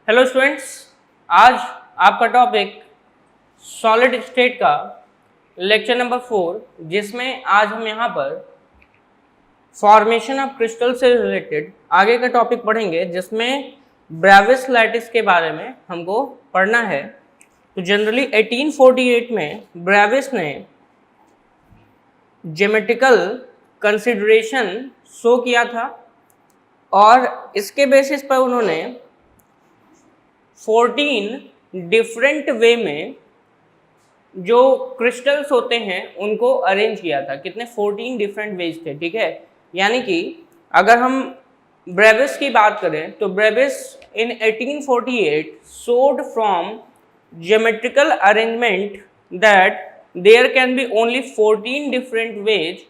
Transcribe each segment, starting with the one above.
Hello students, आज आपका topic solid state का लेक्चर नंबर 4, जिसमें आज हम यहाँ पर फॉर्मेशन ऑफ क्रिस्टल से रिलेटेड आगे का टॉपिक पढ़ेंगे, जिसमें ब्रेविस लैटिस के बारे में हमको पढ़ना है। तो जनरली 1848 में ब्रेविस ने ज्योमेट्रिकल कंसिडरेशन शो किया था और इसके बेसिस पर उन्होंने 14 डिफरेंट वे में जो क्रिस्टल्स होते हैं उनको अरेंज किया था। कितने? 14 डिफरेंट वेज थे। ठीक है, यानी कि अगर हम ब्रेविस की बात करें तो Brevis in 1848 showed from geometrical arrangement that there can be only 14 different ways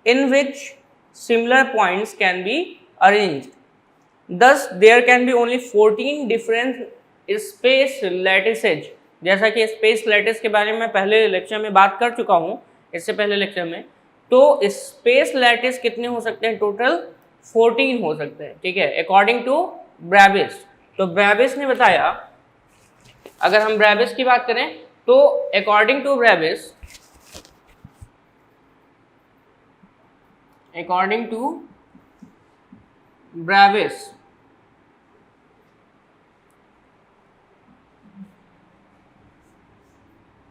in which similar points can be arranged. Thus there can be only 14 different space lattices। जैसा कि स्पेस लैटिस के बारे में पहले लेक्चर में बात कर चुका हूँ, इससे पहले लेक्चर में, तो स्पेस लैटिस कितने हो सकते हैं? टोटल 14 हो सकते हैं। ठीक है, अकॉर्डिंग टू ब्रेविस। तो ब्रेविस ने बताया, अगर हम ब्रेविस की बात करें तो according to Bravais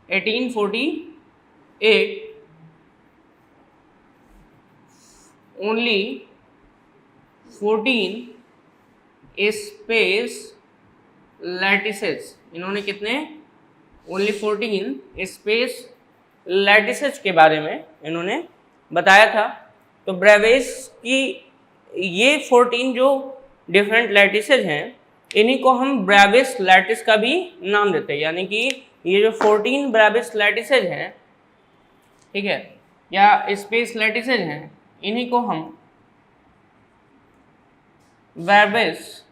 1848 only 14 space lattices. इन्होंने कितने? ओनली 14 स्पेस लैटिसेस के बारे में इन्होंने बताया था। तो ब्रेविस की ये 14 जो डिफरेंट लैटिसेस हैं, इन्हीं को हम ब्रेविस लैटिस का भी नाम देते हैं। यानी कि ये जो 14 ब्रेविस लैटिसेज हैं, ठीक है, या स्पेस लैटिसेज हैं, इन्हीं को हम ब्रेविस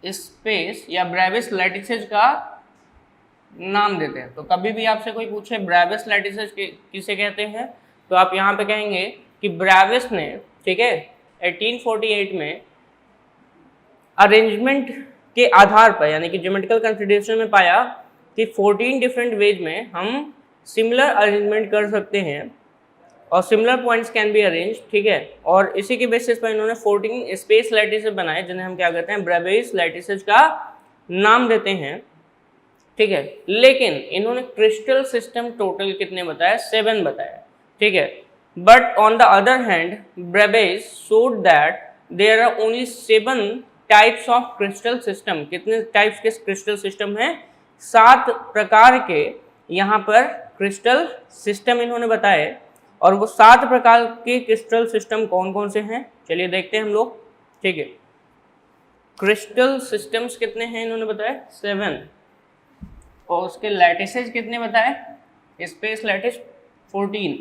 स्पेस या ब्रेविस लैटिसेज का नाम देते हैं। तो कभी भी आपसे कोई पूछे ब्रेविस लैटिसेज किसे कहते हैं, तो आप यहाँ पे कहेंगे कि ब्रेविस ने, ठीक है, 1848 में अरेंजमेंट के आधार पर, यानी कि ज्योमेट्रिकल कंसिडरेशन में पाया कि 14 डिफरेंट वेज में हम सिमिलर अरेंजमेंट कर सकते हैं और similar points can be arrange. ठीक है, और इसी के बेसिस पर इन्होंने 14 स्पेस लैटिसेस बनाए, जिन्हें हम क्या कहते हैं? ब्रेविस लैटिसेस का नाम देते हैं। ठीक है, लेकिन इन्होंने क्रिस्टल सिस्टम टोटल कितने बताया? 7 बताया। ठीक है, but on the other hand Bravais showed that there are only 7 types of crystal system. कितने टाइप्स के क्रिस्टल सिस्टम हैं? 7 प्रकार के यहाँ पर क्रिस्टल सिस्टम इन्होंने बताए। और वो 7 प्रकार के क्रिस्टल सिस्टम कौन कौन से हैं, चलिए देखते हैं हम लोग। ठीक है, क्रिस्टल सिस्टम्स कितने हैं इन्होंने बताया? 7। और उसके लैटिसेज कितने बताए? Space lattice 14।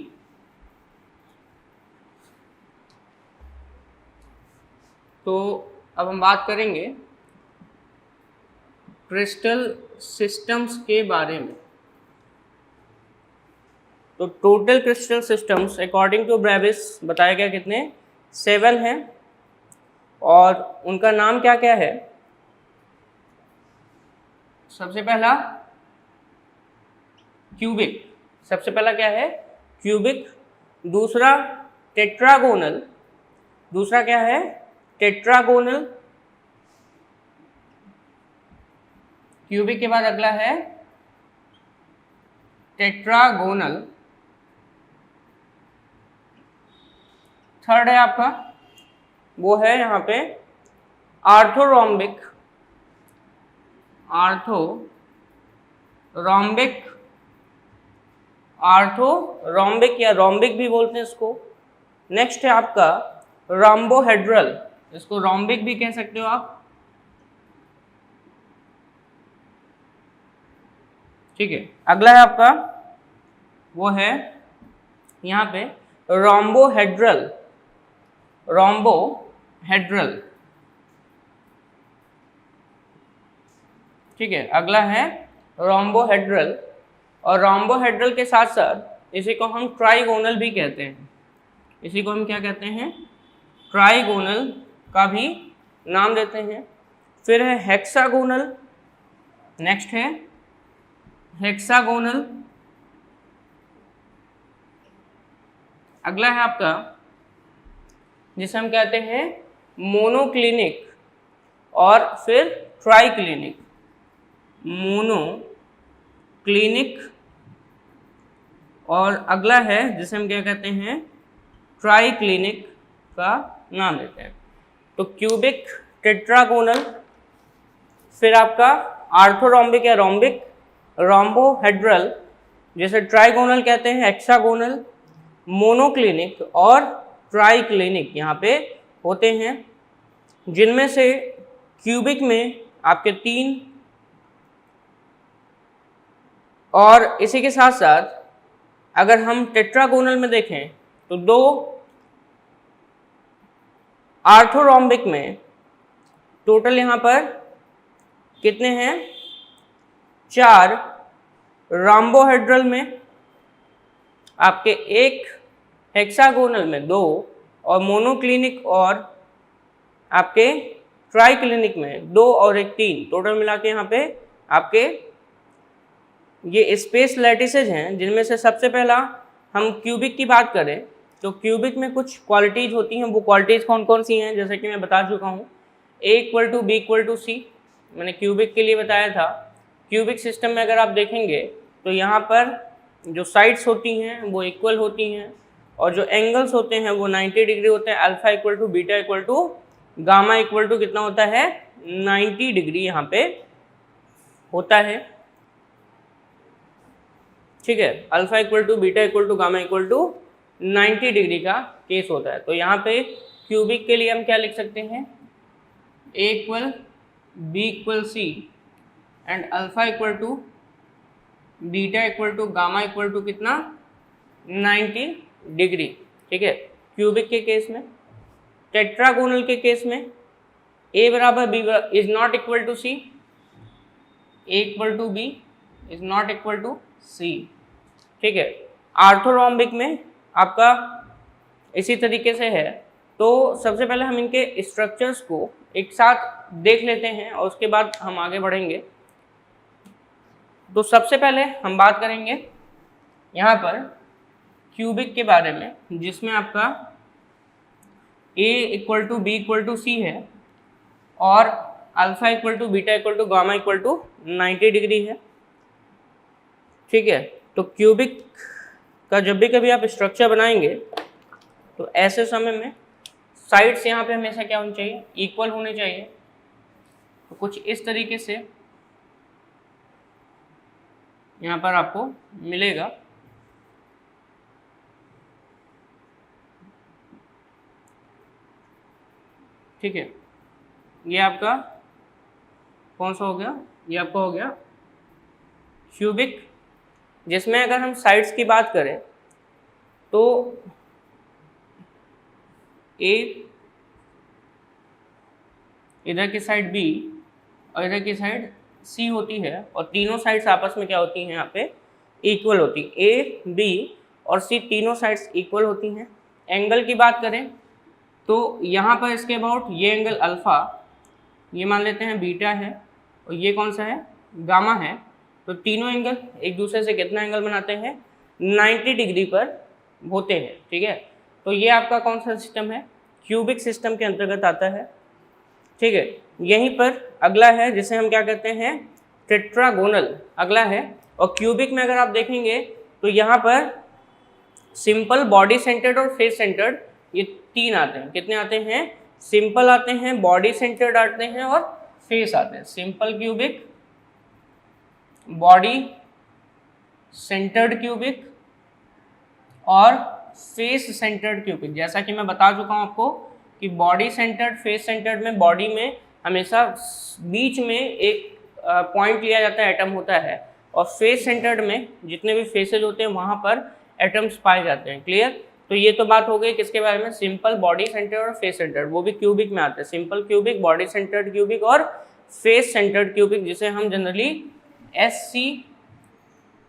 तो अब हम बात करेंगे क्रिस्टल सिस्टम्स के बारे में। तो total crystal systems according to Bravais बताया गया कितने? 7 हैं। और उनका नाम क्या क्या है? सबसे पहला क्यूबिक। सबसे पहला क्या है? क्यूबिक। दूसरा टेट्रागोनल। दूसरा क्या है? टेट्रागोनल। क्यूबिक के बाद अगला है टेट्रागोनल। थर्ड है आपका, वो है यहाँ पे आर्थोरोम्बिक। आर्थोरोम्बिक या रोम्बिक भी बोलते हैं इसको। नेक्स्ट है आपका रोम्बोहेड्रल। इसको रोम्बिक भी कह सकते हो आप। ठीक है, अगला है आपका, वो है यहाँ पे रोम्बोहेड्रल। ठीक है, अगला है रोम्बोहेड्रल। और रोम्बोहेड्रल के साथ साथ इसी को हम ट्राइगोनल भी कहते हैं। इसी को हम क्या कहते हैं? ट्राइगोनल का भी नाम देते हैं। फिर है हेक्सागोनल, नेक्स्ट है हेक्सागोनल, अगला है आपका जिसे हम कहते हैं मोनोक्लिनिक और फिर ट्राइक्लिनिक, मोनोक्लिनिक और अगला है जिसे हम क्या कहते हैं ट्राइक्लिनिक का नाम लेते हैं। तो क्यूबिक, टेट्रागोनल, फिर आपका आर्थोरोम्बिक या रोम्बिक, रोम्बोहेड्रल जैसे ट्राइगोनल कहते हैं, हेक्सागोनल, मोनोक्लिनिक और ट्राइक्लिनिक यहाँ पे होते हैं, जिनमें से क्यूबिक में आपके 3 और इसी के साथ साथ अगर हम टेट्रागोनल में देखें तो 2, आर्थोरोम्बिक में टोटल यहाँ पर कितने हैं 4, रोम्बोहेड्रल में आपके 1, हेक्सागोनल में 2 और मोनोक्लिनिक और आपके ट्राइक्लिनिक में 2 और 1 3, टोटल मिला के यहाँ पे आपके ये स्पेस लैटिसेज हैं, जिनमें से सबसे पहला हम क्यूबिक की बात करें तो क्यूबिक में कुछ क्वालिटीज़ होती हैं। वो क्वालिटीज़ कौन कौन सी हैं जैसे कि मैं बता चुका हूँ, A=B=C मैंने क्यूबिक के लिए बताया था। क्यूबिक सिस्टम में अगर आप देखेंगे तो यहाँ पर जो साइड्स होती हैं वो इक्वल होती हैं और जो एंगल्स होते हैं वो 90 डिग्री होते हैं। Alpha equal to beta equal to gamma equal to कितना होता है 90 डिग्री यहाँ पे होता है, ठीक है। Alpha equal to beta equal to gamma equal to 90 degree का केस होता है। तो यहाँ पे क्यूबिक के लिए हम क्या लिख सकते हैं A=B=C and alpha equal to beta equal to gamma equal to कितना 90 डिग्री, ठीक है, क्यूबिक के केस में। टेट्रागोनल के केस में A बराबर B is not equal to C, A=B is not equal to C, ठीक है। आर्थोरोम्बिक में आपका इसी तरीके से है। तो सबसे पहले हम इनके स्ट्रक्चर्स को एक साथ देख लेते हैं और उसके बाद हम आगे बढ़ेंगे। तो सबसे पहले हम बात करेंगे यहाँ पर क्यूबिक के बारे में, जिसमें आपका A=B=C है और alpha equal to beta equal to gamma equal to 90 degree है, ठीक है। तो क्यूबिक का जब भी कभी आप स्ट्रक्चर बनाएंगे तो ऐसे समय में साइड्स यहाँ पे हमेशा क्या होनी चाहिए इक्वल होने चाहिए। तो कुछ इस तरीके से यहाँ पर आपको मिलेगा, ठीक है। ये आपका कौन सा हो गया, ये आपका हो गया क्यूबिक, जिसमें अगर हम साइड्स की बात करें तो A इधर की साइड B और इधर की साइड C होती है और तीनों साइड्स आपस में क्या होती हैं यहाँ पे इक्वल होती है। A, B और C तीनों साइड्स इक्वल होती हैं। एंगल की बात करें तो यहाँ पर इसके अबाउट ये एंगल अल्फ़ा, ये मान लेते हैं बीटा है और ये कौन सा है गामा है। तो तीनों एंगल एक दूसरे से कितना एंगल बनाते हैं 90 डिग्री पर होते हैं, ठीक है। तो ये आपका कौन सा सिस्टम है क्यूबिक सिस्टम के अंतर्गत आता है, ठीक है। यहीं पर अगला है जिसे हम क्या कहते हैं टेट्रागोनल, अगला है। और क्यूबिक में अगर आप देखेंगे तो यहाँ पर सिंपल, बॉडी सेंटर्ड और फेस सेंटर्ड ये 3 आते हैं। कितने आते हैं सिंपल आते हैं, बॉडी सेंटर्ड आते हैं और फेस आते हैं। Simple cubic, body centred cubic और फेस सेंटर्ड क्यूबिक। जैसा कि मैं बता चुका हूँ आपको कि बॉडी सेंटर्ड, फेस सेंटर्ड में बॉडी में हमेशा बीच में एक पॉइंट लिया जाता है, एटम होता है, और फेस सेंटर्ड में जितने भी फेसेज होते हैं वहाँ पर एटम्स पाए जाते हैं। क्लियर। तो ये तो बात हो गई किसके बारे में सिंपल, बॉडी सेंटर्ड और फेस सेंटर्ड, वो भी क्यूबिक में आते हैं। Simple cubic, body centred cubic और फेस सेंटर्ड क्यूबिक, जिसे हम जनरली SC,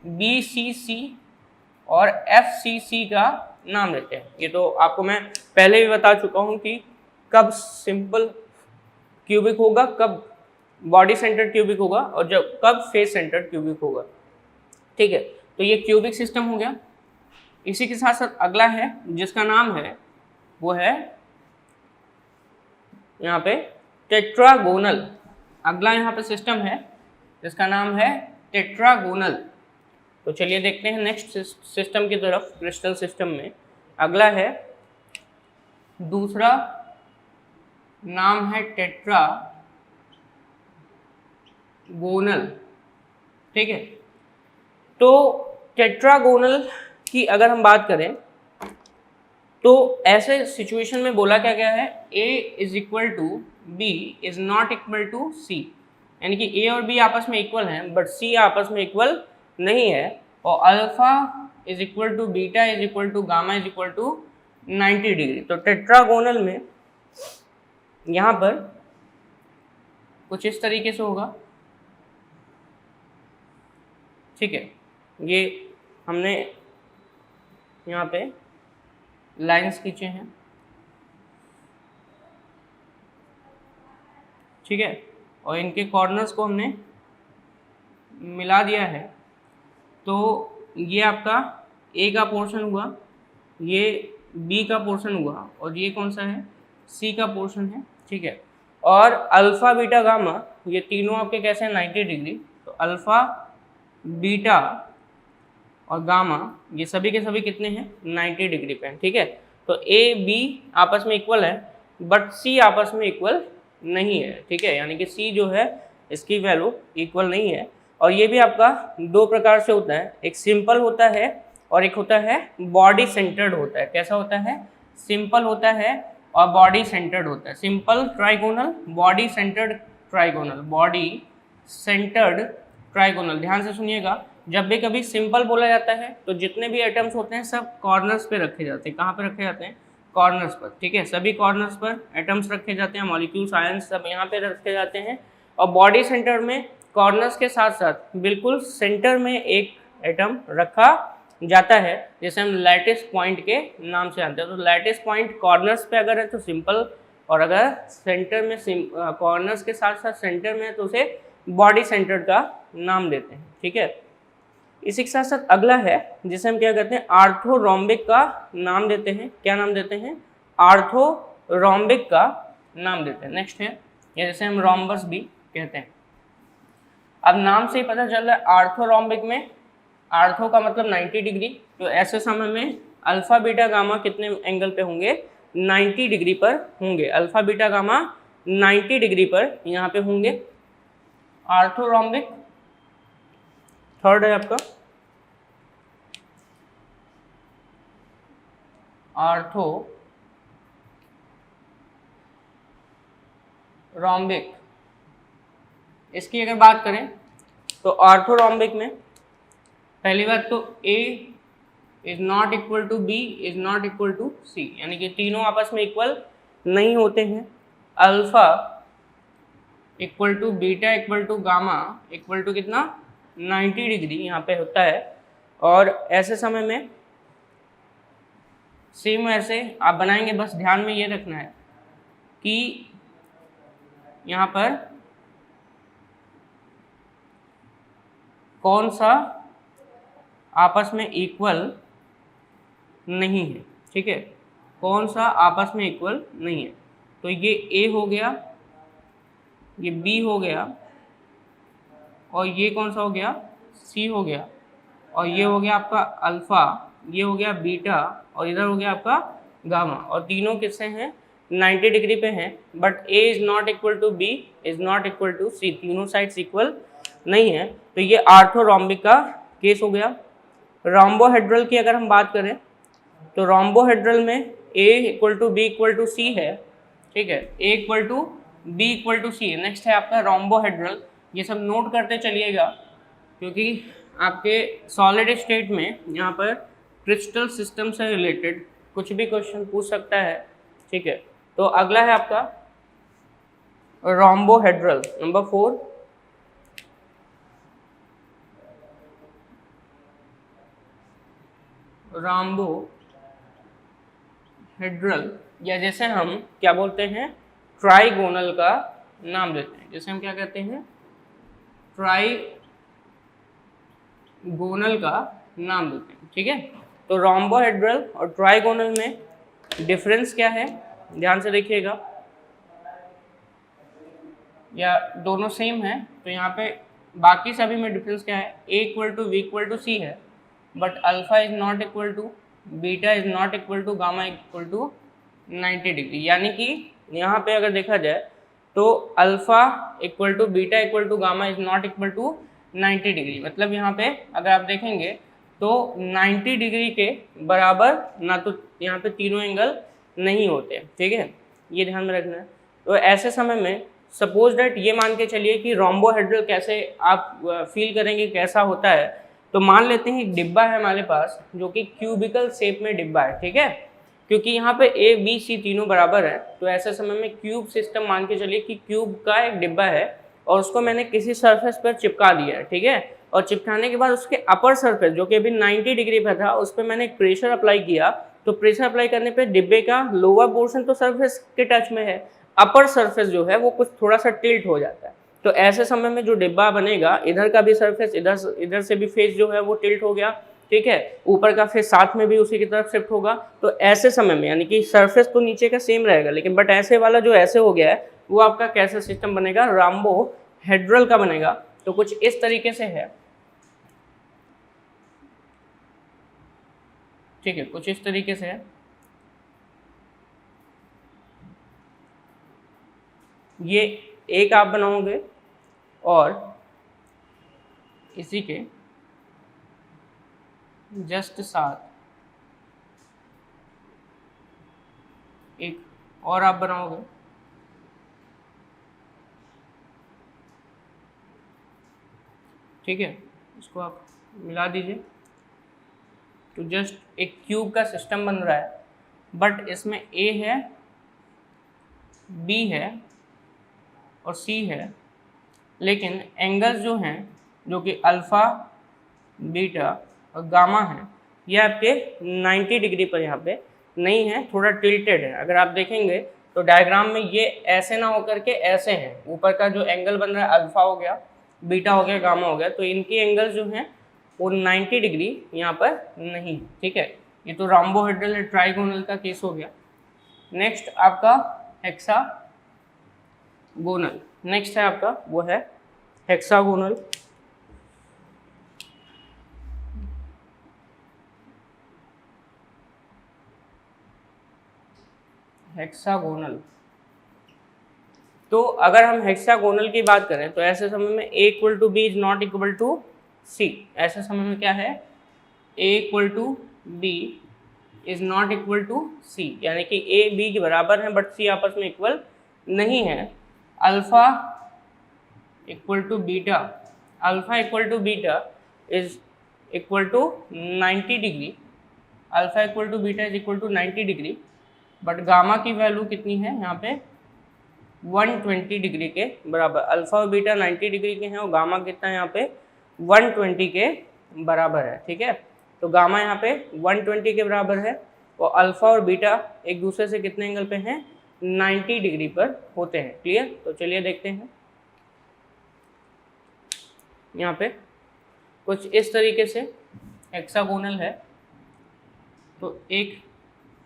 BCC और FCC का नाम लेते हैं। ये तो आपको मैं पहले भी बता चुका हूँ कि कब सिंपल क्यूबिक होगा, कब बॉडी सेंटर्ड क्यूबिक होगा और जब कब फेस सेंटर्ड क्यूबिक होगा। ठीक है, तो ये क्यूबिक सिस्टम हो गया। इसी के साथ साथ अगला है जिसका नाम है वो है यहाँ पे टेट्रागोनल। अगला यहाँ पे सिस्टम है जिसका नाम है टेट्रागोनल। तो चलिए देखते हैं नेक्स्ट सिस्टम की तरफ। क्रिस्टल सिस्टम में अगला है, दूसरा नाम है टेट्रागोनल। ठीक है, तो टेट्रागोनल की अगर हम बात करें तो ऐसे सिचुएशन में बोला क्या गया है, A is equal to b is not equal to c, यानी कि A और B आपस में इक्वल हैं बट C आपस में इक्वल नहीं है, और alpha is equal to beta is equal to gamma is equal to 90 degree. तो टेट्रागोनल में यहाँ पर कुछ इस तरीके से होगा। ठीक है, ये हमने यहाँ पे लाइंस खींचे हैं। ठीक है, और इनके कॉर्नर्स को हमने मिला दिया है। तो ये आपका A का पोर्शन हुआ, ये B का पोर्शन हुआ, और ये कौन सा है, C का पोर्शन है। ठीक है, और अल्फा बीटा गामा ये तीनों आपके कैसे हैं, 90 डिग्री। तो अल्फा बीटा और गामा ये सभी के सभी कितने हैं, 90 डिग्री पे हैं। ठीक है, तो A B आपस में इक्वल है बट C आपस में इक्वल नहीं है। ठीक है, यानी कि C जो है इसकी वैल्यू इक्वल नहीं है। और ये भी आपका दो प्रकार से होता है, एक सिंपल होता है और एक होता है बॉडी सेंटर्ड होता है। कैसा होता है, सिंपल होता है और बॉडी सेंटर्ड होता है। Simple trigonal, body centred trigonal, body centred trigonal. ध्यान से सुनिएगा, जब भी कभी सिंपल बोला जाता है तो जितने भी एटम्स होते हैं सब कॉर्नर्स पे रखे जाते हैं। कहाँ पे रखे जाते हैं, कॉर्नर्स पर। ठीक है, सभी कॉर्नर्स पर एटम्स रखे जाते हैं, मॉलिक्यूल्स, आयंस सब यहाँ पे रखे जाते हैं। और बॉडी सेंटर में कॉर्नर्स के साथ साथ बिल्कुल सेंटर में एक एटम रखा जाता है, जैसे हम लैटिस पॉइंट के नाम से जानते हैं। तो लैटिस पॉइंट कॉर्नर्स पे अगर है तो सिंपल, और अगर सेंटर में कॉर्नर्स के साथ साथ सेंटर में है तो उसे बॉडी सेंटर का नाम देते हैं। ठीक है, इसी के साथ साथ अगला है जिसे हम क्या कहते हैं, आर्थोरोम्बिक का नाम देते हैं। क्या नाम देते हैं, आर्थोरोम्बिक का नाम देते हैं। नेक्स्ट है, या जैसे हम रोम्बस भी कहते हैं। अब नाम से ही पता चल रहा है आर्थोरोम्बिक में आर्थो का मतलब 90 डिग्री। तो ऐसे समय में अल्फा बीटा गामा कितने एंगल पे होंगे, 90 डिग्री पर होंगे। अल्फा बीटा गामा 90 डिग्री पर यहाँ पे होंगे। आर्थोरोम्बिक थर्ड है आपका आर्थोरोम्बिक। इसकी अगर बात करें तो आर्थोरोम्बिक में पहली बात तो A is not equal to B is not equal to C, यानी कि तीनों आपस में इक्वल नहीं होते हैं। Alpha equal to beta equal to gamma equal to कितना, 90 डिग्री यहाँ पे होता है। और ऐसे समय में सेम ऐसे आप बनाएंगे, बस ध्यान में ये रखना है कि यहाँ पर कौन सा आपस में इक्वल नहीं है। ठीक है, कौन सा आपस में इक्वल नहीं है। तो ये A हो गया, ये B हो गया, और ये कौन सा हो गया, C हो गया, और ये हो गया आपका अल्फा, ये हो गया बीटा, और इधर हो गया आपका गामा। और तीनों किससे हैं, 90 डिग्री पे हैं, but A is not equal to B is not equal to C, तीनों साइड्स इक्वल नहीं है। तो ये आर्थोरोम्बिक का केस हो गया। रोम्बोहेड्रल की अगर हम बात करें तो रोम्बोहेड्रल में A equal to B equal to C है। ठीक है, A equal to B equal to C है। नेक्स्ट है आपका रोम्बोहेड्रल। ये सब नोट करते चलिएगा क्योंकि आपके सॉलिड स्टेट में यहाँ पर क्रिस्टल सिस्टम से रिलेटेड कुछ भी क्वेश्चन पूछ सकता है। ठीक है, तो अगला है आपका रोम्बोहेड्रल नंबर 4। रोम्बोहेड्रल, या जैसे हम क्या बोलते हैं, ट्राइगोनल का नाम देते हैं, जैसे हम क्या कहते हैं, ट्राइगोनल का नाम देते हैं। ठीक है, तो रोम्बोहेड्रल और ट्राइगोनल में डिफरेंस क्या है, ध्यान से देखिएगा, या दोनों सेम है। तो यहाँ पे बाकी सभी में डिफरेंस क्या है, a equal to b equal to c है, but alpha is not equal to, beta is not equal to, gamma equal to 90 degree. यानी कि यहाँ पे अगर देखा जाए तो alpha equal to beta equal to gamma is not equal to 90 degree. मतलब यहाँ पे अगर आप देखेंगे तो 90 डिग्री के बराबर ना तो यहाँ पे तीनों एंगल नहीं होते। ठीक है, ये ध्यान में रखना है। तो ऐसे समय में सपोज दैट ये मान के चलिए कि रोम्बोहेड्रल कैसे आप फील करेंगे कैसा होता है। तो मान लेते हैं एक डिब्बा है हमारे पास जो कि क्यूबिकल शेप में डिब्बा है। ठीक है, क्योंकि यहाँ पे ए बी सी तीनों बराबर है, तो ऐसे समय में क्यूब सिस्टम मान के चलिए कि क्यूब का एक डिब्बा है और उसको मैंने किसी सरफेस पर चिपका दिया है। ठीक है, और चिपकाने के बाद उसके अपर सरफेस जो कि अभी 90 डिग्री पर था उस पर मैंने एक प्रेशर अप्लाई किया। तो प्रेशर अप्लाई करने पे डिब्बे का लोअर पोर्शन तो सरफेस के टच में है, अपर सरफेस जो है वो कुछ थोड़ा सा टिल्ट हो जाता है। तो ऐसे समय में जो डिब्बा बनेगा, इधर का भी सरफेस, इधर से भी फेस जो है वो टिल्ट हो गया। ठीक है, ऊपर का फेस साथ में भी उसी की तरफ शिफ्ट होगा। तो ऐसे समय में यानी कि सरफेस तो नीचे का सेम रहेगा, लेकिन बट ऐसे वाला जो ऐसे हो गया है वो आपका कैसा सिस्टम बनेगा, रोम्बोहेड्रल का बनेगा। तो कुछ इस तरीके से है। ठीक है, कुछ इस तरीके से है। ये एक आप बनाओगे और इसी के जस्ट साथ एक और आप बनाओगे। ठीक है, इसको आप मिला दीजिए तो जस्ट एक क्यूब का सिस्टम बन रहा है, बट इसमें ए है, बी है और सी है, लेकिन एंगल्स जो हैं जो कि अल्फ़ा, बीटा और गामा है ये आपके 90 डिग्री पर यहाँ पे नहीं है, थोड़ा टिल्टेड है। अगर आप देखेंगे तो डायग्राम में ये ऐसे ना होकर के ऐसे हैं। ऊपर का जो एंगल बन रहा है अल्फ़ा हो गया, बीटा हो गया, गामा हो गया, तो इनकी एंगल्स जो हैं वो 90 डिग्री यहाँ पर नहीं। ठीक है, ये तो रोम्बोहेड्रल या ट्राइगोनल का केस हो गया। नेक्स्ट आपका हेक्सागोनल, नेक्स्ट है आपका वो है हेक्सागोनल। हेक्सागोनल, तो अगर हम हेक्सागोनल की बात करें तो ऐसे समय में a equal to b is not equal to c. ऐसे समय में क्या है, a equal to b is not equal to c, यानी कि a b के बराबर है बट c आपस में इक्वल नहीं है। Alpha equal to beta, alpha equal to beta is equal to 90 degree, alpha equal to beta is equal to 90 degree, but gamma की वैल्यू कितनी है यहाँ पे 120 डिग्री के बराबर। अल्फा और बीटा 90 डिग्री के हैं और गामा कितना है यहाँ पे 120 के बराबर है। ठीक है, तो गामा यहाँ पे 120 के बराबर है और अल्फा और बीटा एक दूसरे से कितने एंगल पे हैं, 90 डिग्री पर होते हैं। क्लियर, तो चलिए देखते हैं। यहाँ पे कुछ इस तरीके से हेक्सागोनल है, तो एक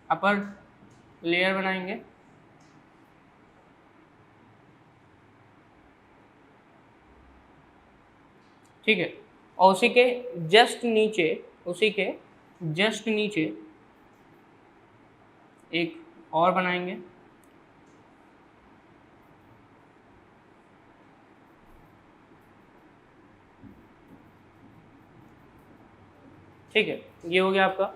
अपर लेयर बनाएंगे। ठीक है, और उसी के जस्ट नीचे एक और बनाएंगे। ठीक है, ये हो गया आपका।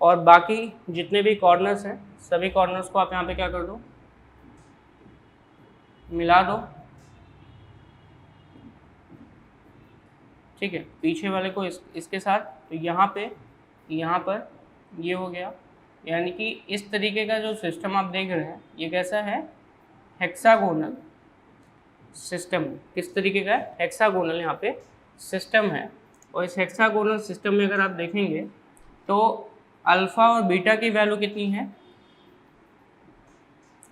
और बाकी जितने भी कॉर्नर्स हैं सभी कॉर्नर्स को आप यहाँ पे क्या कर दो, मिला दो। ठीक है, पीछे वाले को इसके साथ, तो यहाँ पर ये हो गया। यानी कि इस तरीके का जो सिस्टम आप देख रहे हैं ये कैसा है, हेक्सागोनल सिस्टम। किस तरीके का है, हेक्सागोनल यहाँ पे सिस्टम है। और इस हेक्सागोनल सिस्टम में अगर आप देखेंगे तो अल्फ़ा और बीटा की वैल्यू कितनी है,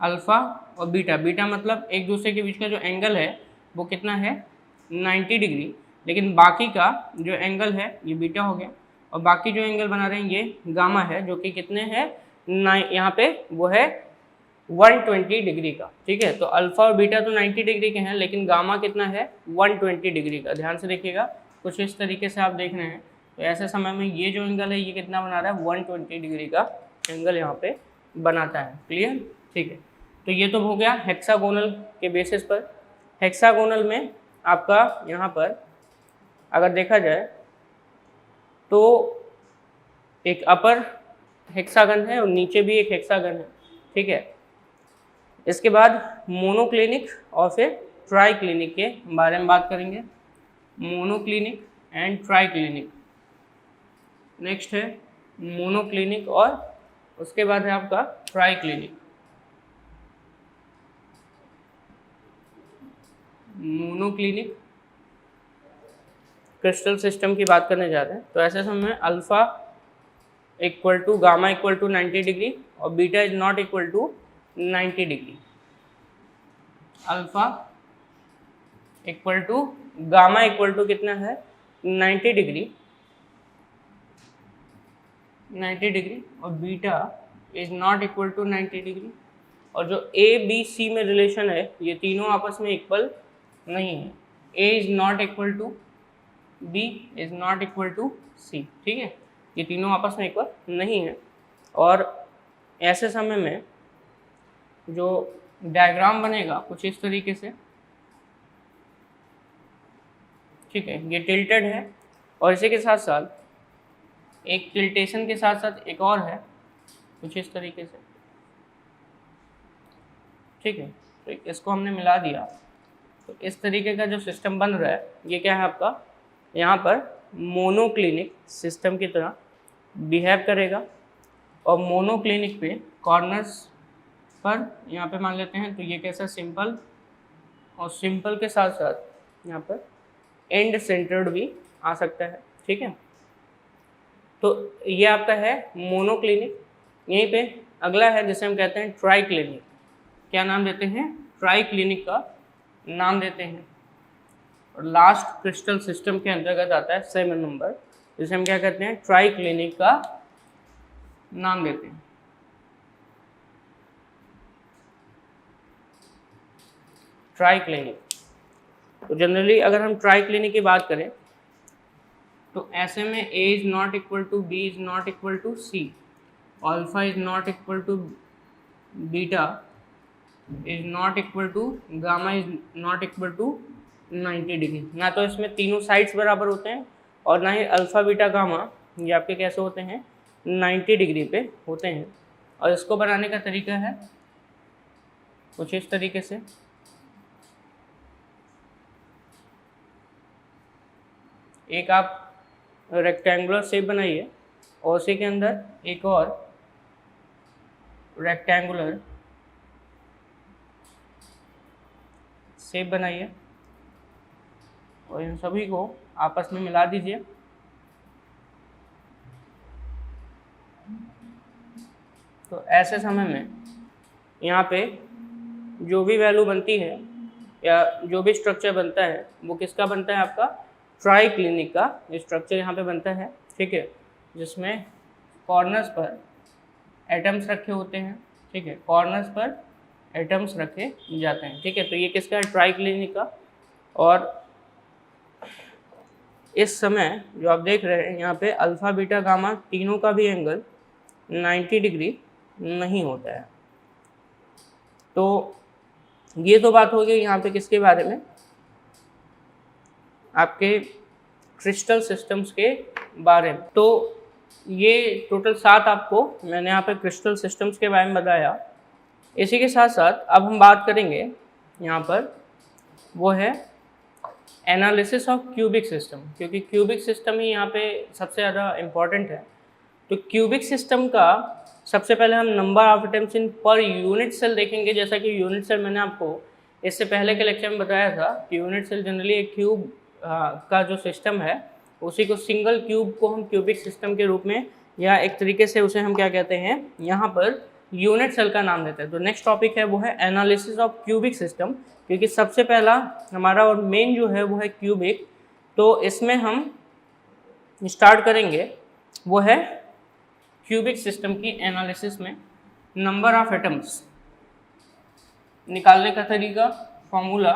अल्फ़ा और बीटा, बीटा मतलब एक दूसरे के बीच का जो एंगल है वो कितना है 90 डिग्री, लेकिन बाकी का जो एंगल है ये बीटा हो गया, और बाकी जो एंगल बना रहे हैं ये गामा है, जो कि कितने हैं यहाँ पे वो है 120 डिग्री का। ठीक है, तो अल्फ़ा और बीटा तो 90 डिग्री के हैं, लेकिन गामा कितना है 120 डिग्री का। ध्यान से देखिएगा, कुछ इस तरीके से आप देख रहे हैं। तो ऐसे समय में ये जो एंगल है ये कितना बना रहा है 120 डिग्री का एंगल यहाँ पे बनाता है। क्लियर? ठीक है, तो ये तो हो गया हेक्सागोनल के बेसिस पर। हेक्सागोनल में आपका यहाँ पर अगर देखा जाए तो एक अपर हेक्सागन है और नीचे भी एक हेक्सागन है। ठीक है, इसके बाद मोनोक्लिनिक और फिर ट्राइक्लिनिक के बारे में बात करेंगे। मोनोक्लिनिक एंड ट्राइक्लिनिक, नेक्स्ट है मोनोक्लिनिक और उसके बाद है आपका ट्राइक्लिनिक। मोनोक्लिनिक क्रिस्टल सिस्टम की बात करने जा रहे हैं। तो ऐसे समय में alpha equal to gamma equal to 90 degree और beta is not equal to 90 degree. Alpha equal to gamma equal to कितना है 90 डिग्री, 90 डिग्री, और beta is not equal to 90 degree. और जो ए बी सी में रिलेशन है ये तीनों आपस में इक्वल नहीं है। A is not equal to b is not equal to c. ठीक है, ये तीनों आपस में इक्वल नहीं है। और ऐसे समय में जो डायग्राम बनेगा कुछ इस तरीके से। ठीक है, ये टिल्टेड है और इसी के साथ साथ एक टिल्टेशन के साथ साथ एक और है कुछ इस तरीके से। ठीक है, तो इसको हमने मिला दिया, तो इस तरीके का जो सिस्टम बन रहा है ये क्या है आपका यहाँ पर मोनोक्लिनिक सिस्टम की तरह बिहेव करेगा। और मोनोक्लिनिक पे कॉर्नर्स पर यहाँ पे मान लेते हैं, तो ये कैसा सिंपल, और सिंपल के साथ साथ यहाँ पर एंड सेंटर्ड भी आ सकता है। ठीक है, तो ये आपका है मोनोक्लिनिक। यहीं पे अगला है जिसे हम कहते हैं ट्राइक्लिनिक। क्या नाम देते हैं? ट्राइक्लिनिक का नाम देते हैं। और लास्ट क्रिस्टल सिस्टम के अंतर्गत आता है 7 नंबर, जिसे हम क्या कहते हैं ट्राइक्लिनिक का नाम देते हैं। ट्राइक्लिनिक, तो जनरली अगर हम ट्राइक्लिनिक की बात करें तो ऐसे में a is not equal to b is not equal to c, alpha is not equal to beta is not equal to gamma is not equal to 90 degree. ना तो इसमें तीनों साइड्स बराबर होते हैं और ना ही अल्फ़ा बीटा गामा ये आपके कैसे होते हैं 90 डिग्री पे होते हैं। और इसको बनाने का तरीका है कुछ इस तरीके से। एक आप रेक्टेंगुलर शेप बनाइए और उसी के अंदर एक और रेक्टेंगुलर शेप बनाइए और इन सभी को आपस में मिला दीजिए। तो ऐसे समय में यहाँ पे जो भी वैल्यू बनती है या जो भी स्ट्रक्चर बनता है वो किसका बनता है? आपका ट्राइक्लिनिक का स्ट्रक्चर यहाँ पे बनता है। ठीक है, जिसमें कॉर्नर्स पर एटम्स रखे होते हैं। ठीक है, कॉर्नर्स पर एटम्स रखे जाते हैं। ठीक है, तो ये किसका है? ट्राइक्लिनिक का। और इस समय जो आप देख रहे हैं यहाँ पे अल्फ़ा बीटा गामा तीनों का भी एंगल 90 डिग्री नहीं होता है। तो ये तो बात हो गई यहाँ पे किसके बारे में? आपके क्रिस्टल सिस्टम्स के बारे में। तो ये टोटल 7 आपको मैंने यहाँ पे क्रिस्टल सिस्टम्स के बारे में बताया। इसी के साथ साथ अब हम बात करेंगे यहाँ पर वो है एनालिसिस ऑफ क्यूबिक सिस्टम, क्योंकि क्यूबिक सिस्टम ही यहाँ पे सबसे ज़्यादा इम्पॉर्टेंट है। तो क्यूबिक सिस्टम का सबसे पहले हम number of atoms in per unit cell देखेंगे। जैसा कि यूनिट सेल मैंने आपको इससे पहले के लेक्चर में बताया था कि यूनिट सेल जनरली एक क्यूब का जो सिस्टम है उसी को सिंगल क्यूब को हम क्यूबिक सिस्टम के रूप में या एक तरीके से उसे हम क्या कहते हैं यहाँ पर यूनिट सेल का नाम देते हैं। तो नेक्स्ट टॉपिक है वो है एनालिसिस ऑफ क्यूबिक सिस्टम, क्योंकि सबसे पहला हमारा और मेन जो है वो है क्यूबिक। तो इसमें हम स्टार्ट करेंगे वो है क्यूबिक सिस्टम की एनालिसिस में नंबर ऑफ एटम्स निकालने का तरीका, फॉर्मूला।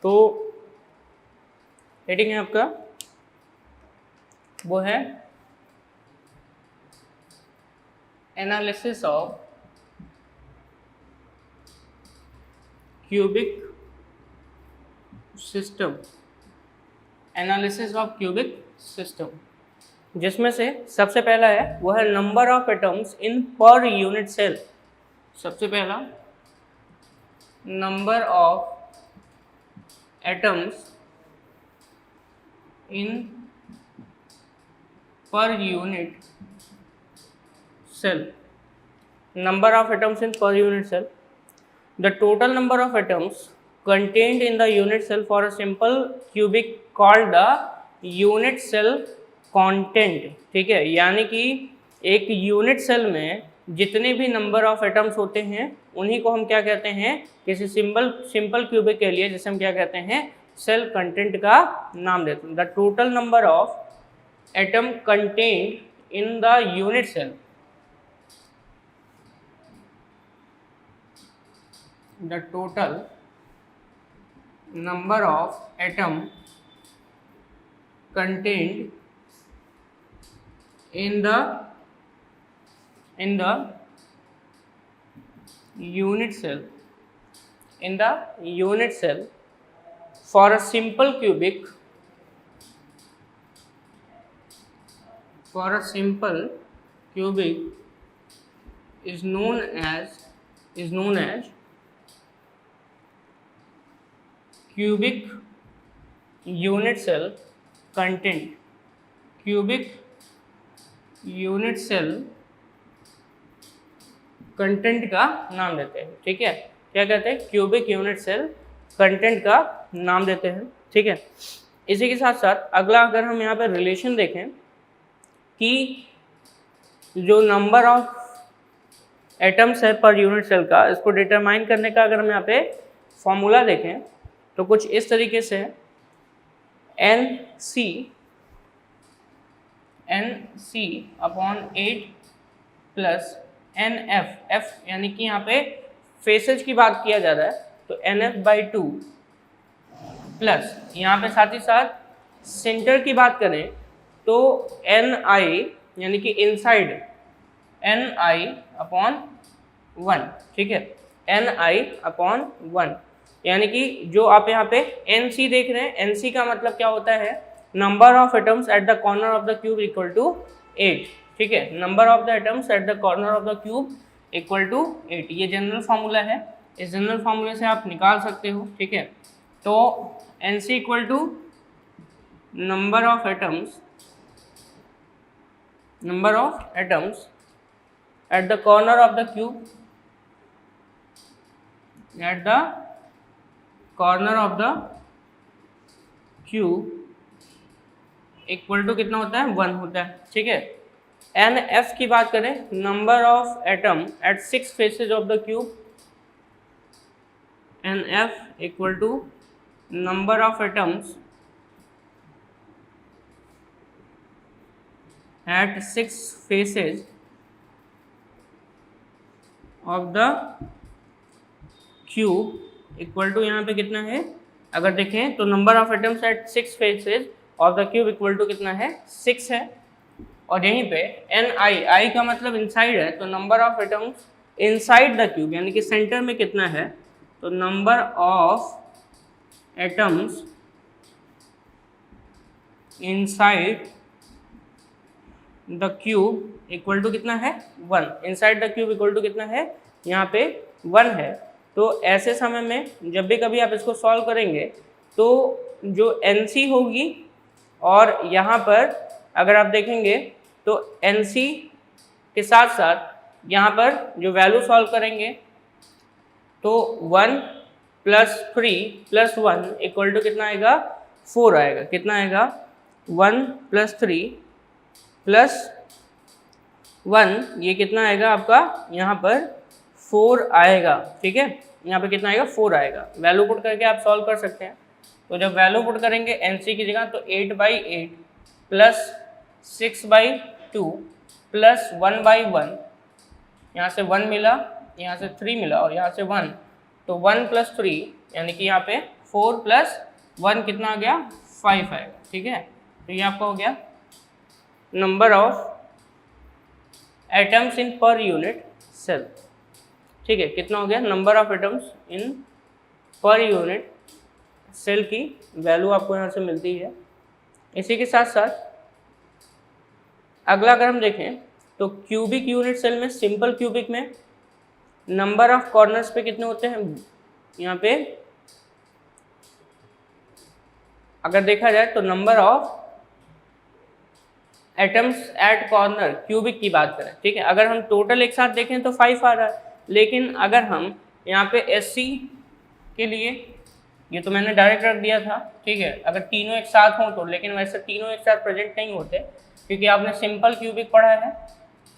तो हेडिंग है आपका वो है analysis of cubic system, analysis of cubic system, जिसमें से सबसे पहला है वो है number of atoms in per unit cell. सबसे पहला number of atoms in per unit cell. Number of atoms in per unit cell. The total number of atoms contained in the unit cell for a simple cubic called the unit cell content. ठीक है, यानी कि एक unit cell में जितने भी number of atoms होते हैं उन्हीं को हम क्या कहते हैं, किसी सिंपल क्यूबिक के लिए जिसे हम क्या कहते हैं, सेल कंटेंट का नाम देते हैं। The total number of atom contained in the unit cell, the total number of atom contained in the unit cell, in the unit cell for a simple cubic, for a simple cubic is known as cubic unit cell content, cubic unit cell content का नाम देते हैं। ठीक है, क्या कहते हैं, cubic unit cell content का नाम देते हैं। ठीक है, इसी के साथ साथ अगला अगर हम यहाँ पे रिलेशन देखें कि जो नंबर ऑफ एटम्स है पर यूनिट सेल का, इसको डिटरमाइन करने का अगर हम यहाँ पे फॉर्मूला देखें तो कुछ इस तरीके से है, NC upon 8 plus NF, F यानी कि यहाँ पे फेसेज की बात किया जा रहा है तो NF/2 प्लस यहाँ पे साथ ही साथ सेंटर की बात करें तो NI यानी कि इनसाइड NI अपॉन 1। ठीक है, NI अपॉन 1 यानी कि जो आप यहाँ पे NC देख रहे हैं, NC का मतलब क्या होता है, number of atoms at the corner of the cube equal to 8। ठीक है, number of the atoms at the corner of the cube equal to 8, ये जनरल फार्मूला है। इस जनरल फार्मूले से आप निकाल सकते हो। ठीक है, तो NC equal to number of atoms at the corner of the cube, at the corner of the cube equal to कितना होता है, 1 होता है। ठीक है, NF की बात करें, number of atom at 6 faces of the cube, NF equal to number of atoms at 6 faces of the cube equal to यहाँ पे कितना है, अगर देखें तो number of atoms at 6 faces of the cube equal to कितना है, 6 है। और यहीं पे NI का मतलब इनसाइड है, तो number of atoms inside the cube यानी कि सेंटर में कितना है, तो number of atoms inside the cube equal to कितना है, 1। Inside the cube equal to कितना है, यहाँ पे 1 है। तो ऐसे समय में जब भी कभी आप इसको सॉल्व करेंगे तो जो NC होगी और यहाँ पर अगर आप देखेंगे तो NC के साथ साथ यहाँ पर जो वैल्यू सॉल्व करेंगे तो 1 + 3 + 1 इक्वल टू कितना आएगा, 4 आएगा। कितना आएगा, 1 + 3 +1, ये कितना आएगा आपका यहाँ पर 4 आएगा, ठीक है। यहाँ पे कितना आएगा 4 आएगा। वैल्यू पुट करके आप सॉल्व कर सकते हैं। तो जब वैल्यू पुट करेंगे NC की जगह तो 8/8 प्लस 6/2 प्लस 1/1, यहाँ से 1 मिला, यहाँ से 3 मिला और यहाँ से 1, तो 1 + 3 यानी कि यहाँ पे 4 + 1 कितना आ गया 5 आएगा, ठीक है। तो ये आपका हो गया number of atoms in per unit cell, ठीक है। कितना हो गया number of atoms in per unit cell की वैल्यू आपको यहाँ से मिलती है। इसी के साथ साथ अगला अगर हम देखें तो क्यूबिक यूनिट सेल में, सिंपल क्यूबिक में नंबर ऑफ कॉर्नर्स पे कितने होते हैं, यहाँ पे अगर देखा जाए तो number of atoms at corner cubic की बात करें, ठीक है। अगर हम टोटल एक साथ देखें तो 5 आ रहा है, लेकिन अगर हम यहाँ पे SC के लिए, ये तो मैंने डायरेक्ट रख दिया था, ठीक है। अगर तीनों एक साथ हों तो, लेकिन वैसे तीनों एक साथ प्रेजेंट नहीं होते, क्योंकि आपने सिंपल क्यूबिक पढ़ा है,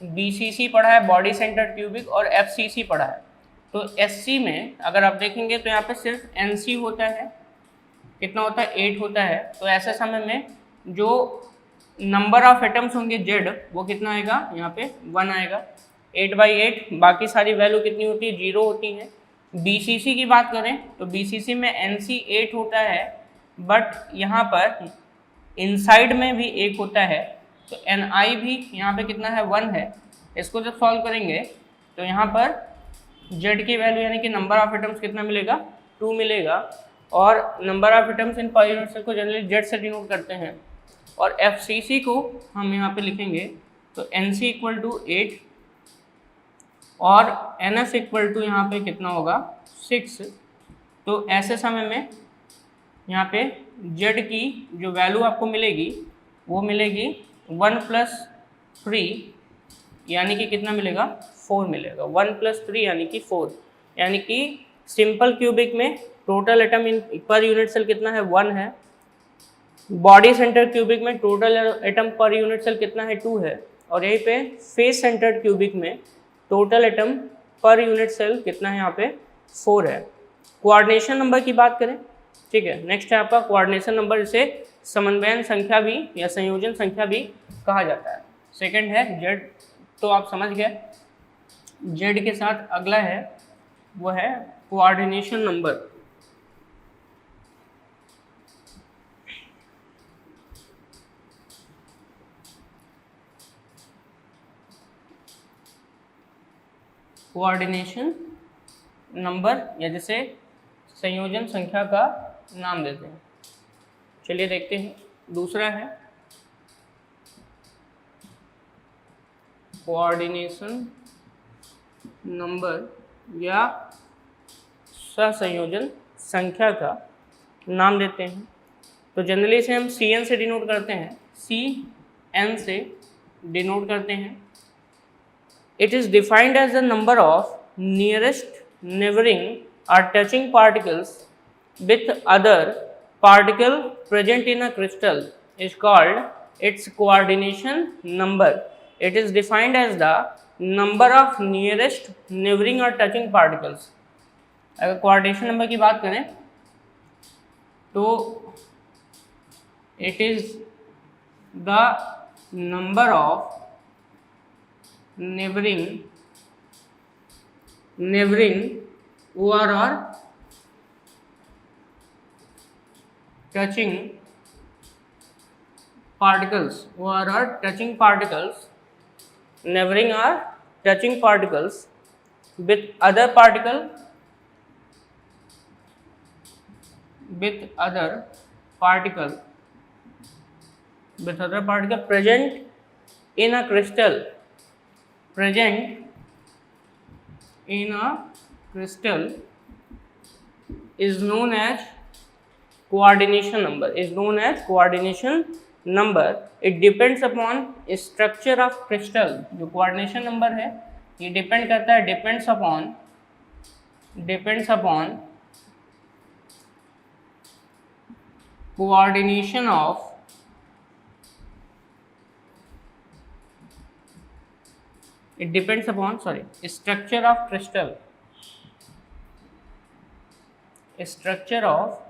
BCC पढ़ा है बॉडी सेंटर्ड क्यूबिक, और FCC पढ़ा है। तो SC में अगर आप देखेंगे तो यहाँ पे सिर्फ NC होता है, कितना होता है 8 होता है। तो ऐसे समय में जो नंबर ऑफ एटम्स होंगे Z, वो कितना आएगा यहाँ पे 1 आएगा। 8/8, बाकी सारी वैल्यू कितनी होती है 0 होती है। BCC की बात करें तो BCC में NC 8 होता है, बट यहाँ पर इनसाइड में भी 1 होता है, तो NI भी यहाँ पे कितना है 1 है। इसको जब सॉल्व करेंगे तो यहाँ पर Z की वैल्यू यानी कि नंबर ऑफ एटम्स कितना मिलेगा 2 मिलेगा, और number of atoms in per unit cell को जनरली Z से डिनोट करते हैं। और FCC को हम यहाँ पे लिखेंगे तो NC = 8 और NF = यहाँ पे कितना होगा 6। तो ऐसे समय में यहाँ पे Z की जो वैल्यू आपको मिलेगी वो मिलेगी 1 + 3 यानी कि कितना मिलेगा 4 मिलेगा। 1 + 3 यानी कि 4, यानी कि सिंपल क्यूबिक में total atom in per unit cell कितना है 1 है। बॉडी सेंटर क्यूबिक में total atom per unit cell कितना है 2 है, और यहीं पे फेस सेंटर्ड क्यूबिक में total atom per unit cell कितना है यहाँ पे 4 है। कोऑर्डिनेशन नंबर की बात करें, ठीक है, नेक्स्ट है आपका कोऑर्डिनेशन नंबर, इसे समन्वयन संख्या भी या संयोजन संख्या भी कहा जाता है। सेकंड है Z, तो आप समझ गए। Z के साथ अगला है वो है कोऑर्डिनेशन नंबर। कोऑर्डिनेशन नंबर या जैसे संयोजन संख्या का नाम देते हैं। चलिए देखते हैं। दूसरा है कोऑर्डिनेशन नंबर या सहसंयोजन संख्या का नाम देते हैं। तो जनरली इसे हम CN से डिनोट करते हैं, CN से डिनोट करते हैं। It is defined as the number of nearest neighboring or touching particles with other particle present in a crystal is called its coordination number. It is defined as the number of nearest neighboring or touching particles. अगर coordination number की बात करें तो it is the number of neighboring or touching particles, neighboring or touching particles with other particle present in a crystal is known as coordination number. It depends upon structure of crystal. जो coordination number है ये depend करता है, depends upon coordination of it depends upon structure of crystal, structure of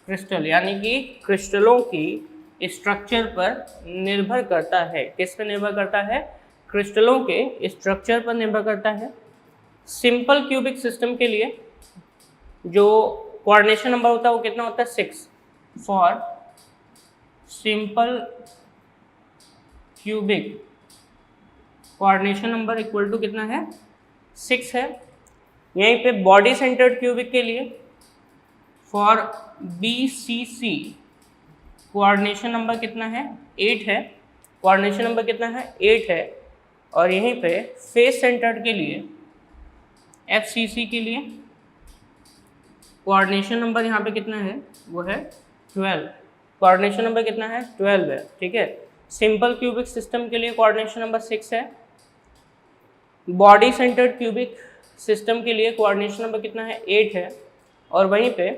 crystal यानी कि क्रिस्टलों की structure पर निर्भर करता है। किस पर निर्भर करता है? क्रिस्टलों के स्ट्रक्चर पर निर्भर करता है। सिंपल क्यूबिक सिस्टम के लिए जो कोऑर्डिनेशन नंबर होता है वो कितना होता है? 6 for simple cubic coordination number equal to कितना है? 6 है। यहीं पे बॉडी सेंटर्ड क्यूबिक के लिए फॉर BCC कोऑर्डिनेशन नंबर कितना है? 8 है। कोऑर्डिनेशन नंबर कितना है? 8 है। और यहीं पे फेस सेंटर्ड के लिए FCC के लिए कोऑर्डिनेशन नंबर यहाँ पे कितना है? वो है 12। कोऑर्डिनेशन नंबर कितना है? 12 है। ठीक है। सिंपल क्यूबिक सिस्टम के लिए कोऑर्डिनेशन नंबर 6 है। बॉडी सेंटर्ड क्यूबिक सिस्टम के लिए कोऑर्डिनेशन नंबर कितना है? 8 है। और वहीं पे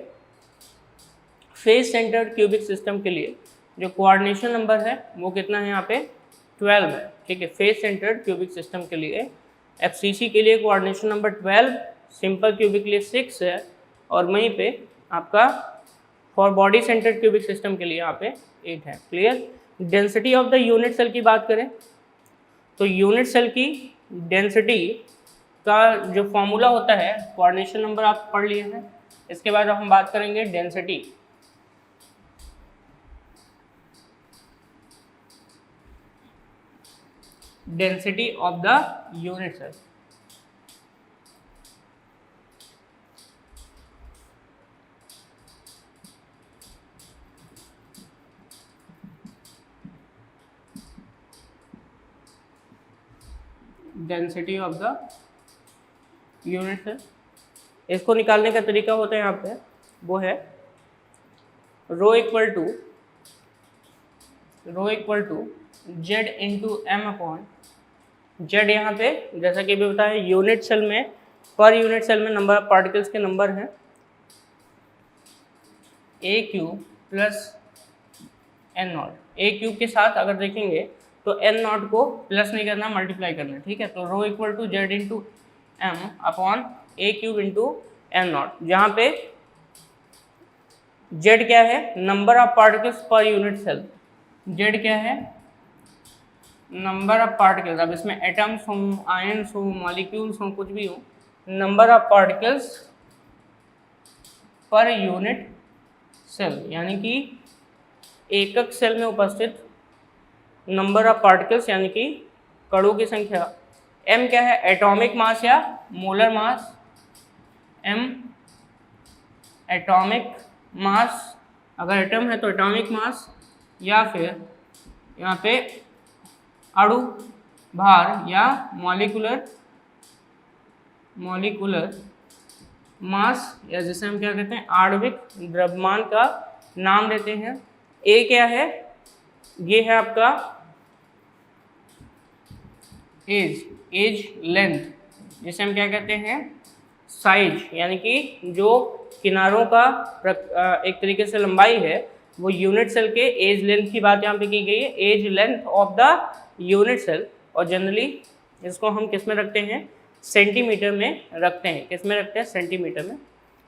फेस सेंटर्ड क्यूबिक सिस्टम के लिए जो कोऑर्डिनेशन नंबर है वो कितना है? यहाँ पे 12 है। ठीक है। फेस सेंटर्ड क्यूबिक सिस्टम के लिए FCC के लिए कोऑर्डिनेशन नंबर 12, सिंपल क्यूबिक के लिए 6 है। और वहीं पे आपका for body centred cubic system के लिए यहाँ पे 8 है। Clear. Density of the unit cell की बात करें तो यूनिट सेल की डेंसिटी का जो फॉर्मूला होता है, कोऑर्डिनेशन नंबर आप पढ़ लिए हैं। इसके बाद हम बात करेंगे density. Density of the unit cell. Density of the unit cell, इसको निकालने का तरीका होता है यहाँ पे, वो है rho equal to Z into M upon Z. यहाँ पे जैसा कि अभी बताया यूनिट सेल में, पर यूनिट सेल में नंबर ऑफ पार्टिकल्स के नंबर हैं a cube plus N naught. A cube के साथ अगर देखेंगे तो एन नॉट को प्लस नहीं करना, मल्टीप्लाई करना। ठीक है। तो rho equal to Z into M upon a cube into N naught, जहाँ पे जेड क्या है? Number of particles per unit cell. Z क्या है? Number of particles. अब इसमें एटम्स हों, आयन्स हों, मॉलिक्यूल्स हों, कुछ भी हो, number of particles per unit cell यानी कि एकक सेल में उपस्थित नंबर ऑफ पार्टिकल्स यानी कि कणों की संख्या। m क्या है? एटॉमिक मास या molar mass. m atomic mass, अगर एटम है तो एटॉमिक मास, या फिर यहाँ पे अणु भार या मॉलिक्यूलर मास, या जिसे हम क्या कहते हैं? आणविक द्रव्यमान का नाम देते हैं। a क्या है? ये है आपका एज लेंथ, जिसे हम क्या कहते हैं? साइज, यानी कि जो किनारों का एक तरीके से लंबाई है, वो यूनिट सेल के एज लेंथ की बात यहाँ पे की गई है, edge length of the unit cell. और जनरली इसको हम किस में रखते हैं? सेंटीमीटर में रखते हैं। किस में रखते हैं? सेंटीमीटर में।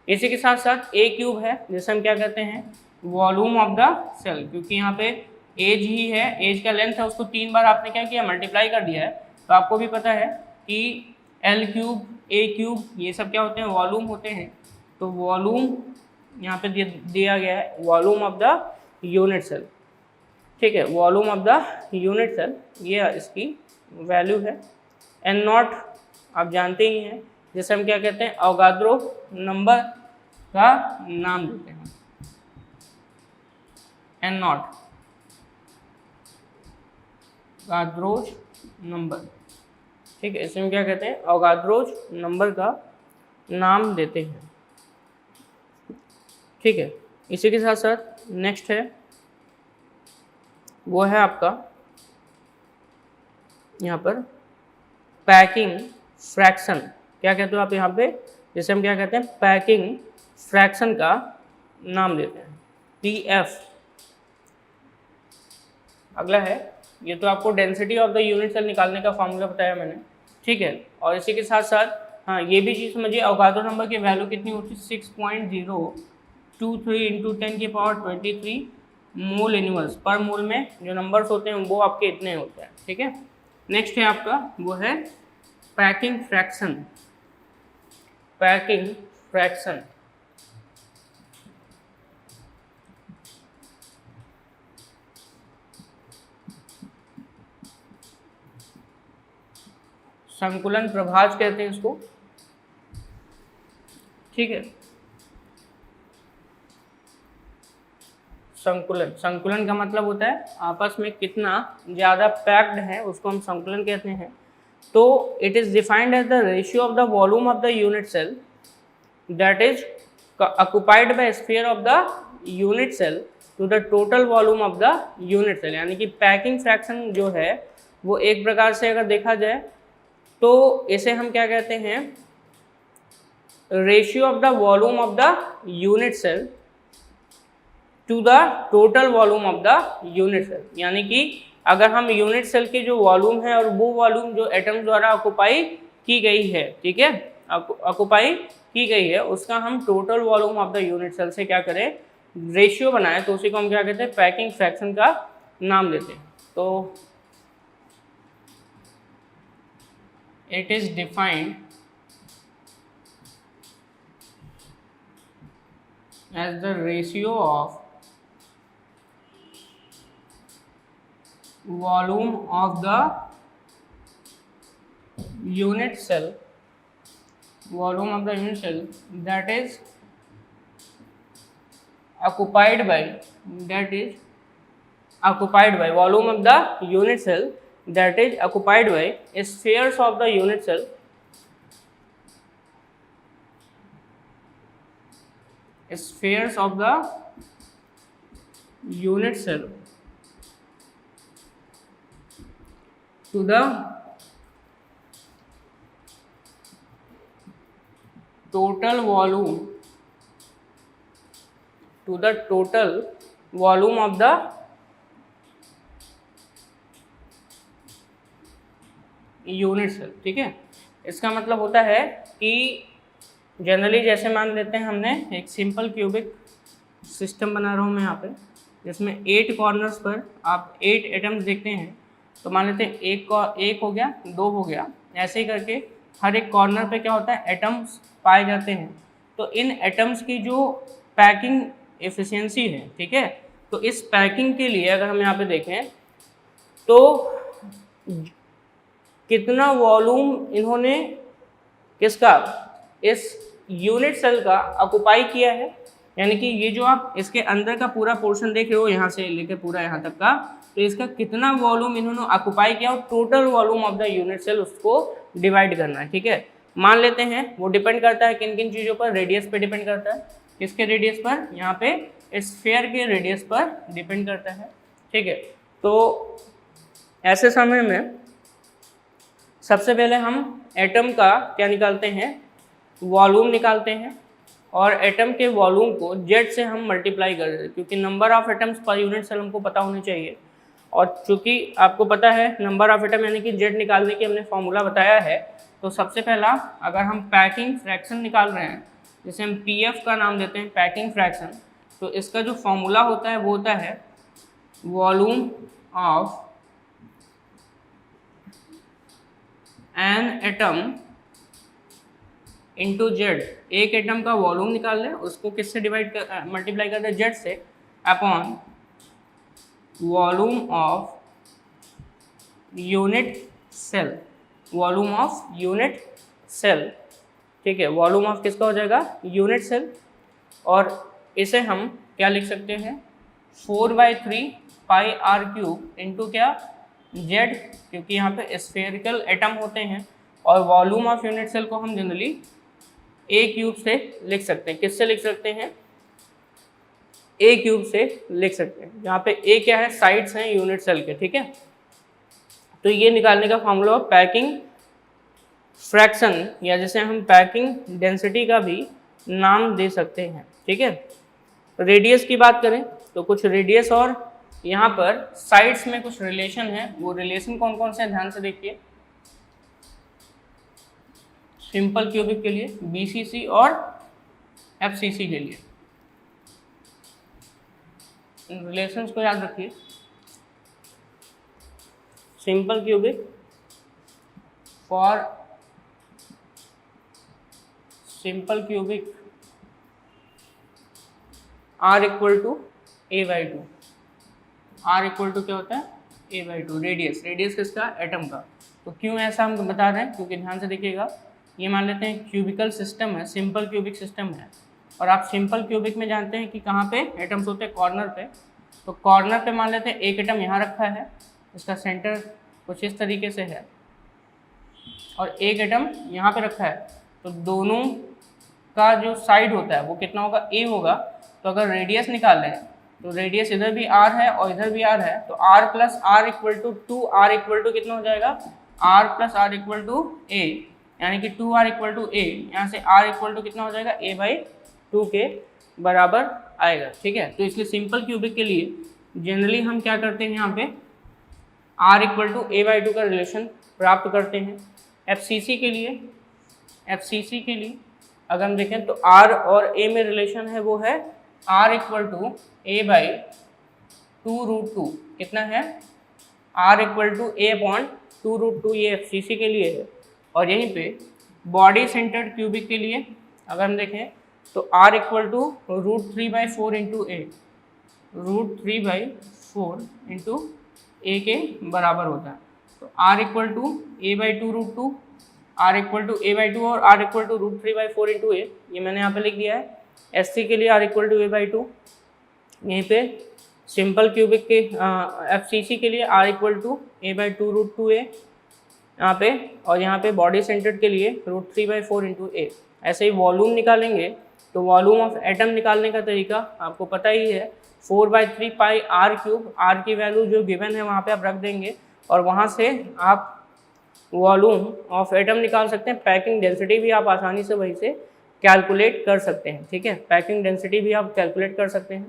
इसी के साथ साथ ए क्यूब है, जिसे हम क्या कहते हैं? वॉल्यूम ऑफ द सेल, क्योंकि यहाँ पे एज ही है, एज का लेंथ है, उसको 3 बार आपने क्या किया? मल्टीप्लाई कर दिया है। तो आपको भी पता है कि एल क्यूब, ए क्यूब, ये सब क्या होते हैं? वॉल्यूम होते हैं। तो वॉल्यूम यहाँ पे दिया गया है, volume of the unit cell. ठीक है। Volume of the unit cell, ये इसकी वैल्यू है। एन नॉट आप जानते ही हैं, जिसे हम क्या कहते हैं? अवोगाद्रो नंबर का नाम देते हैं। N naught Avogadro's number. ठीक है। इसे हम क्या कहते हैं? अवोगाद्रोज नंबर का नाम देते हैं। ठीक है। इसी के साथ साथ नेक्स्ट है, वो है आपका यहाँ पर पैकिंग फ्रैक्शन। क्या कहते हो आप यहाँ पे? जिसे हम क्या कहते हैं? पैकिंग फ्रैक्शन का नाम देते हैं, PF। अगला है, ये तो आपको density of the unit cell निकालने का फॉर्मूला बताया मैंने। ठीक है। और इसी के साथ साथ हाँ ये भी चीज़ समझिए, अवोगाड्रो नंबर की वैल्यू कितनी होती है 6.023 इंटू 10⁻23 मोल इनवर्स पर मोल में जो नंबर्स होते हैं वो आपके इतने होते हैं, ठीक है। नेक्स्ट है आपका वो है पैकिंग फ्रैक्शन। पैकिंग फ्रैक्शन संकुलन प्रभाज कहते हैं इसको, ठीक है। संकुलन का मतलब होता है आपस में कितना ज़्यादा पैक्ड है, उसको हम संकुलन कहते हैं। तो it is defined as the ratio of the volume of the unit cell that is occupied by sphere of the unit cell to the total volume of the unit cell. यानी कि packing fraction जो है वो एक प्रकार से अगर देखा जाए तो इसे हम क्या कहते हैं, ratio of the volume of the unit cell to the total volume of the unit cell. यानी कि अगर हम यूनिट सेल की जो वॉल्यूम है और वो वॉल्यूम जो एटम द्वारा ऑक्युपाई की गई है, ठीक है, ऑक्युपाई की गई है, उसका हम total volume of the unit cell से क्या करें, रेशियो बनाए, तो उसी को हम क्या कहते हैं, पैकिंग फ्रैक्शन का नाम देते हैं। तो it is defined as the ratio of volume of the unit cell, volume of the unit cell that is occupied by, that is occupied by volume of the unit cell that is occupied by spheres of the unit cell, spheres of the unit cell to the total volume, to the total volume of the unit cell, ठीक है। इसका मतलब होता है कि generally जैसे मान लेते हैं हमने एक सिंपल क्यूबिक सिस्टम बना रहा हूँ मैं यहाँ पे, जिसमें 8 कॉर्नर्स पर आप 8 एटम्स देखते हैं। तो मान लेते हैं एक हो गया, 2 हो गया, ऐसे ही करके हर एक कॉर्नर पे क्या होता है, एटम्स पाए जाते हैं। तो इन एटम्स की जो पैकिंग एफिशिएंसी है, ठीक है, तो इस पैकिंग के लिए अगर हम यहाँ पे देखें तो कितना वॉल्यूम इन्होंने किसका, इस यूनिट सेल का ऑक्युपाई किया है। यानी कि ये जो आप इसके अंदर का पूरा पोर्शन देख रहे हो यहाँ से लेकर पूरा यहाँ तक का, तो इसका कितना वॉल्यूम इन्होंने ऑक्युपाई किया और total volume of the unit cell उसको डिवाइड करना है, ठीक है। मान लेते हैं वो डिपेंड करता है किन किन चीज़ों पर, रेडियस पे डिपेंड करता है, किसके रेडियस पर, यहाँ पे स्फीयर के रेडियस पर डिपेंड करता है, ठीक है। तो ऐसे समय में सबसे पहले हम एटम का क्या निकालते हैं, वॉल्यूम निकालते हैं, और एटम के वॉल्यूम को जेड से हम मल्टीप्लाई कर देते हैं, क्योंकि number of atoms per unit cell हमको पता होनी चाहिए। और चूँकि आपको पता है नंबर ऑफ एटम यानी कि जेड निकालने की हमने फॉर्मूला बताया है, तो सबसे पहला अगर हम पैकिंग फ्रैक्शन निकाल रहे हैं, जिसे हम पीएफ का नाम देते हैं, पैकिंग फ्रैक्शन, तो इसका जो फॉर्मूला होता है वो होता है volume of an atom into Z. एक एटम का वॉल्यूम निकाल लें, उसको किससे डिवाइड कर मल्टीप्लाई कर दें, जेड से, upon volume of unit cell, volume of unit cell, ठीक है। वॉल्यूम ऑफ किसका हो जाएगा, यूनिट सेल। और इसे हम क्या लिख सकते हैं, 4/3 पाई आर क्यूब इंटू क्या, जेड, क्योंकि यहाँ पे स्फेरिकल एटम होते हैं। और वॉल्यूम ऑफ यूनिट सेल को हम जनरली ए क्यूब से लिख सकते हैं। किससे लिख सकते हैं, ए क्यूब से लिख सकते हैं, जहाँ पे ए क्या है, साइड्स हैं यूनिट सेल के, ठीक है। तो ये निकालने का फॉर्मूला पैकिंग फ्रैक्शन, या जैसे हम पैकिंग डेंसिटी का भी नाम दे सकते हैं, ठीक है। रेडियस की बात करें तो कुछ रेडियस और यहाँ पर साइड्स में कुछ रिलेशन है, वो रिलेशन कौन कौन से हैं ध्यान से देखिए। सिंपल क्यूबिक के लिए, BCC और FCC के लिए। रिलेशंस को याद रखिए। Simple cubic for simple cubic R equal to A/2। R equal to क्या होता है? A/2। रेडियस, रेडियस किसका? एटम का। तो क्यों ऐसा हम बता रहे हैं? क्योंकि ध्यान से देखिएगा, ये मान लेते हैं क्यूबिकल सिस्टम है, सिंपल क्यूबिक सिस्टम है, और आप सिंपल क्यूबिक में जानते हैं कि कहाँ पे एटम्स होते हैं? कॉर्नर पे। तो कॉर्नर पे मान लेते हैं एक एटम यहाँ रखा है, इसका सेंटर कुछ इस तरीके से है, और एक एटम यहाँ पे रखा है। तो दोनों का जो साइड होता है वो कितना होगा? A होगा। तो अगर रेडियस निकालें तो रेडियस इधर भी R है और इधर भी R है, तो R plus R equal to 2R equal to कितना हो जाएगा? R plus R equal to A, यानी कि 2R इक्वल टू A। यहाँ से R इक्वल टू कितना हो जाएगा? A/2 के बराबर आएगा। ठीक है, तो इसलिए सिंपल क्यूबिक के लिए जनरली हम क्या करते हैं, यहाँ पे R इक्वल टू A/2 का रिलेशन प्राप्त करते हैं। FCC के लिए अगर हम देखें तो R और A में रिलेशन है, वो है R इक्वल टू A/2√2। कितना है? R इक्वल टू A/2√2, ये FCC के लिए है। और यहीं पे बॉडी सेंटर्ड क्यूबिक के लिए अगर हम देखें तो R equal to √3/4 into A, √3/4 into A के बराबर होता है। तो R equal to A/2√2, R equal to A/2 और R equal to √3/4 into A, ये मैंने यहाँ पे लिख दिया है। SC के लिए R इक्वल टू A/2, यहीं पे सिंपल क्यूबिक के FCC के लिए R इक्वल टू A/2√2A यहाँ पे, और यहाँ पे बॉडी सेंटर्ड के लिए √3/4 इंटू A। ऐसे ही वॉल्यूम निकालेंगे तो वॉल्यूम ऑफ एटम निकालने का तरीका आपको पता ही है, 4/3 पाई R³। R की वैल्यू जो गिवन है वहाँ पे आप रख देंगे, और वहाँ से आप वॉल्यूम ऑफ एटम निकाल सकते हैं। पैकिंग डेंसिटी भी आप आसानी से वहीं से कैलकुलेट कर सकते हैं। ठीक है, पैकिंग डेंसिटी भी आप कैलकुलेट कर सकते हैं।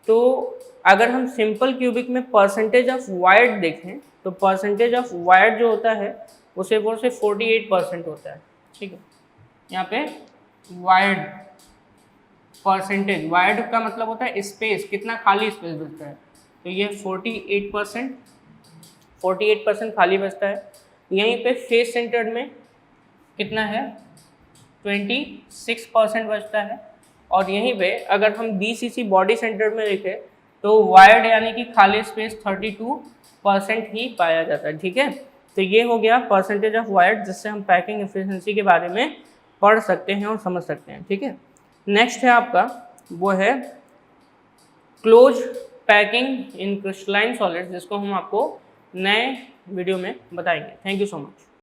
तो अगर हम सिंपल क्यूबिक में परसेंटेज ऑफ वायर्ड देखें तो परसेंटेज ऑफ वायर्ड जो होता है वो सिर्फ 48% होता है। ठीक है, यहाँ पे वायर्ड परसेंटेज, वायर्ड का मतलब होता है स्पेस, कितना खाली स्पेस बचता है, तो ये 48% खाली बचता है। यहीं पे फेस सेंटर्ड में कितना है? 26% बचता है। और यहीं पे अगर हम BCC बॉडी सेंटर्ड में देखें तो वायर्ड यानी कि खाली स्पेस 32% ही पाया जाता है। ठीक है, तो ये हो गया परसेंटेज ऑफ वायर्ड, जिससे हम पैकिंग एफिशिएंसी के बारे में पढ़ सकते हैं और समझ सकते हैं। ठीक है, नेक्स्ट है आपका, वो है close packing in crystalline solids, जिसको हम आपको नए वीडियो में बताएंगे। Thank you so much.